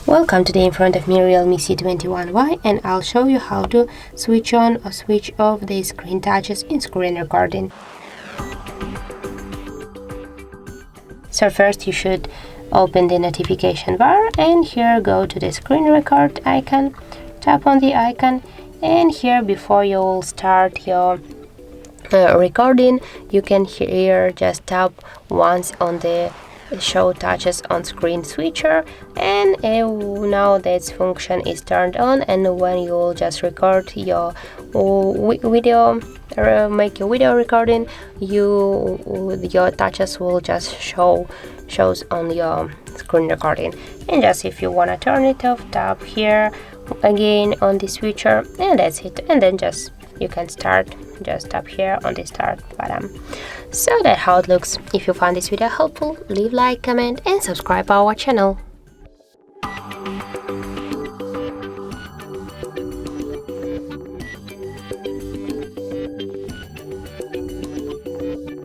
Welcome. Today in front of me REALME C21Y, and I'll show you how to switch on or switch off the screen touches in screen recording. So first you should open the notification bar, and here go to the screen record icon, tap on the icon, and here before you will start your recording, you can here just tap once on the show touches on screen switcher, and now this function is turned on, and when you will just record your video, make your video recording, your touches will just shows on your screen recording. And just if you want to turn it off, tap here again on the switcher, and that's it. And then just you can start, just tap here on the start button. So that's how it looks. If you found this video helpful, leave like, comment and subscribe our channel.